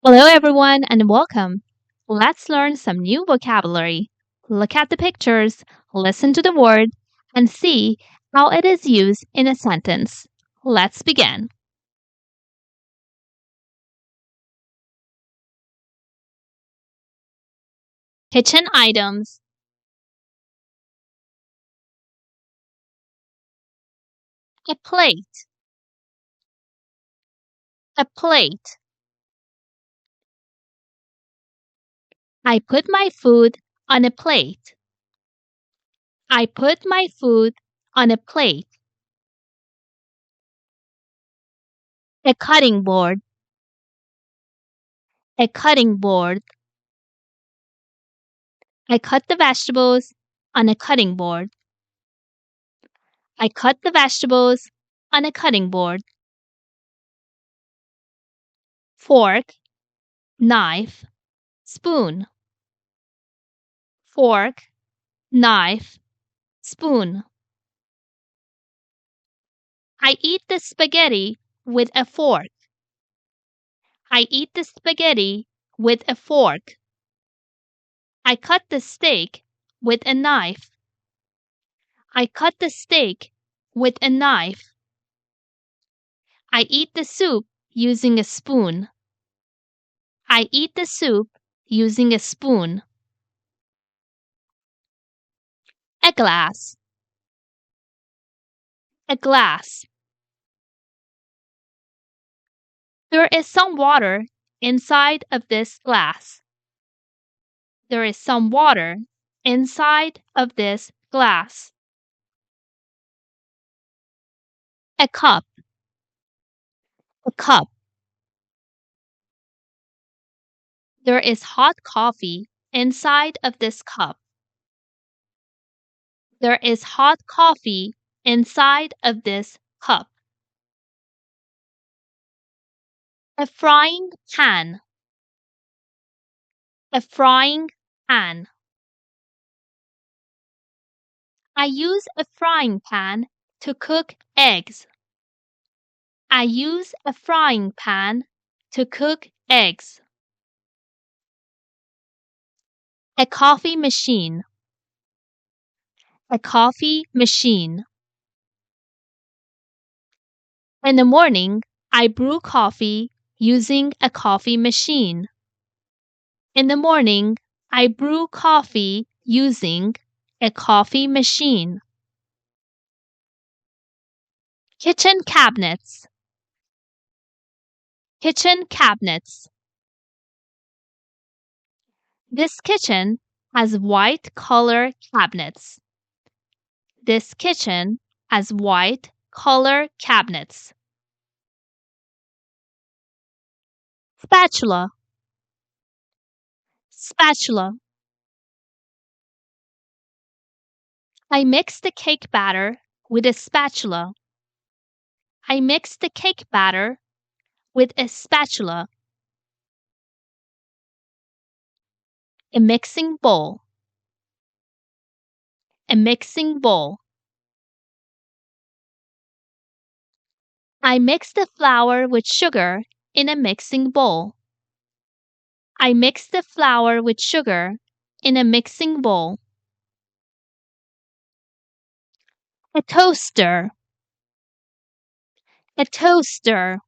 Hello, everyone, and welcome. Let's learn some new vocabulary. Look at the pictures, listen to the word, and see how it is used in a sentence. Let's begin. Kitchen items. A plate. A plate. I put my food on a plate. I put my food on a plate. A cutting board. A cutting board. I cut the vegetables on a cutting board. I cut the vegetables on a cutting board. Fork, knife, spoon. Fork, knife, spoon. I eat the spaghetti with a fork. I eat the spaghetti with a fork. I cut the steak with a knife. I cut the steak with a knife. I eat the soup using a spoon. I eat the soup using a spoon. A glass. A glass. There is some water inside of this glass. There is some water inside of this glass. A cup. A cup. There is hot coffee inside of this cup. There is hot coffee inside of this cup. A frying pan. A frying pan. I use a frying pan to cook eggs. I use a frying pan to cook eggs. A coffee machine. A coffee machine. In the morning, I brew coffee using a coffee machine. In the morning, I brew coffee using a coffee machine. Kitchen cabinets. Kitchen cabinets. This kitchen has white color cabinets. This kitchen has white color cabinets. Spatula. Spatula. I mix the cake batter with a spatula. I mix the cake batter with a spatula. A mixing bowl. A mixing bowl. I mix the flour with sugar in a mixing bowl. I mix the flour with sugar in a mixing bowl. A toaster. A toaster.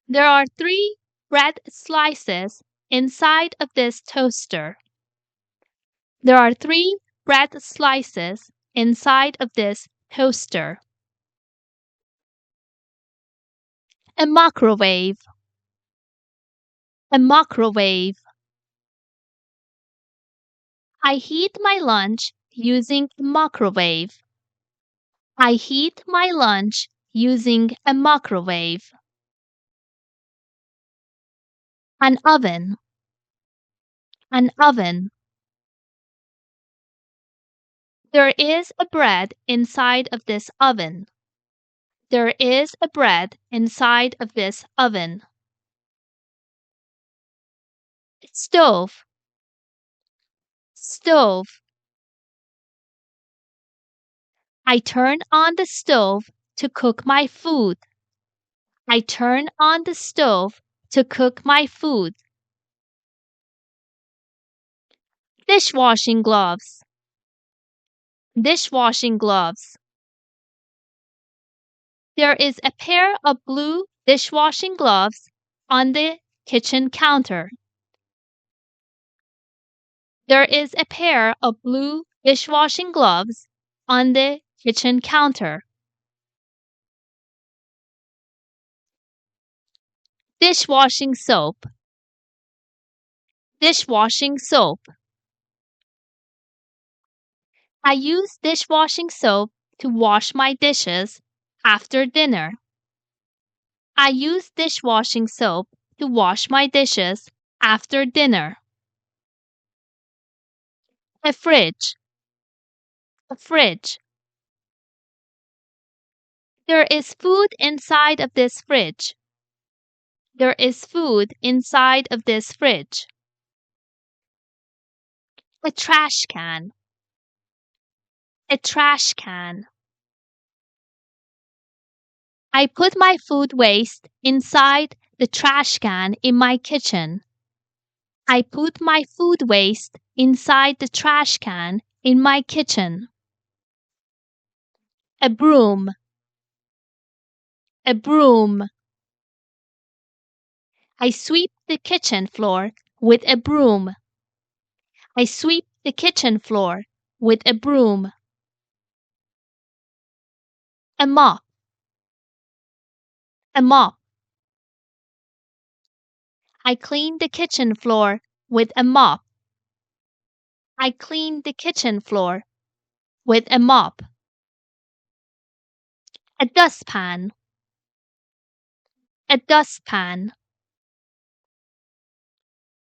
There are 3 bread slices inside of this toaster. There are 3 bread slices inside of this toaster. A microwave. A microwave. I heat my lunch using a microwave. I heat my lunch using a microwave. An oven. An oven. There is a bread inside of this oven. There is a bread inside of this oven. Stove. Stove. I turn on the stove to cook my food. I turn on the stove to cook my food. Dishwashing gloves. Dishwashing gloves. There is a pair of blue dishwashing gloves on the kitchen counter. There is a pair of blue dishwashing gloves on the kitchen counter. Dishwashing soap. Dishwashing soap. I use dishwashing soap to wash my dishes after dinner. I use dishwashing soap to wash my dishes after dinner. A fridge. A fridge. There is food inside of this fridge. There is food inside of this fridge. A trash can. A trash can. I put my food waste inside the trash can in my kitchen. I put my food waste inside the trash can in my kitchen. A broom. A broom. I sweep the kitchen floor with a broom. I sweep the kitchen floor with a broom. A mop. A mop. I clean the kitchen floor with a mop. I clean the kitchen floor with a mop. A dustpan. A dustpan.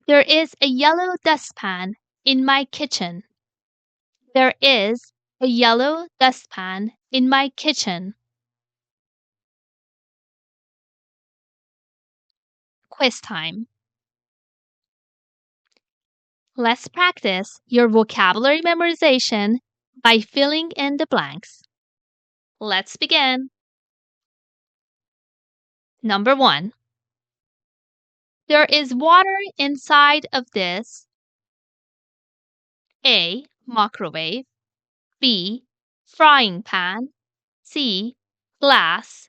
There is a yellow dustpan in my kitchen. There is a yellow dustpan in my kitchen. Quiz time. Let's practice your vocabulary memorization by filling in the blanks. Let's begin. Number 1. There is water inside of this. A. Microwave. B. Frying pan. C. Glass.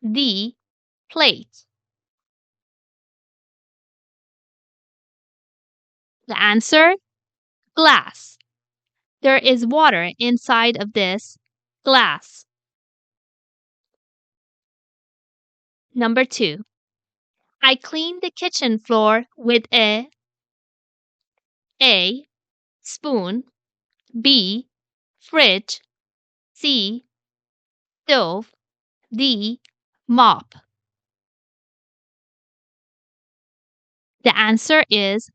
D. Plate. The answer? Glass. There is water inside of this glass. Number 2. I clean the kitchen floor with A. Spoon. B. Fridge. C. Stove. D. Mop. The answer is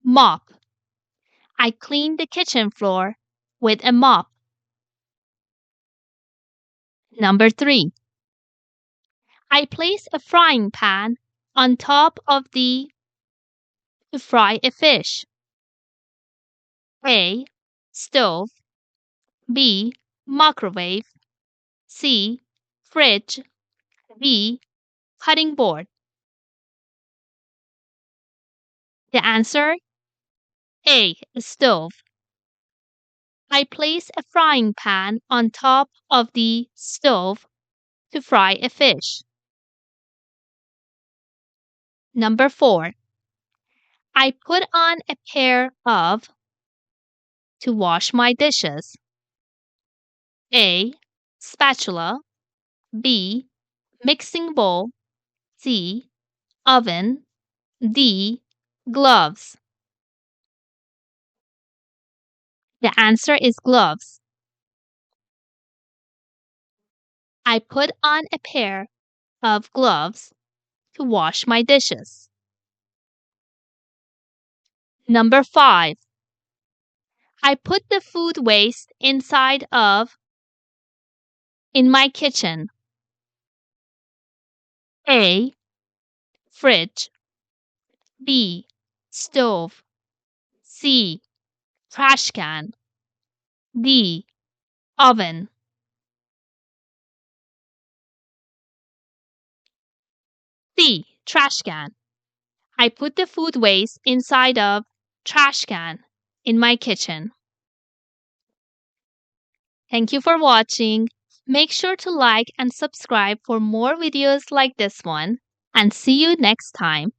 mop. I clean the kitchen floor with a mop. Number 3. I place a frying pan on top of the to fry a fish. A. Stove. B. Microwave. C. Fridge. D. Cutting board. The answer? A. Stove. I place a frying pan on top of the stove to fry a fish. Number 4. I put on a pair of to wash my dishes. A. Spatula. B. Mixing bowl. C. Oven. D. Gloves. The answer is gloves. I put on a pair of gloves to wash my dishes. Number 5. I put the food waste inside of in my kitchen. A. Fridge. B. Stove. C. Trash can. D. Oven. C. Trash can. I put the food waste inside a trash can in my kitchen. Thank you for watching. Make sure to like and subscribe for more videos like this one, and see you next time.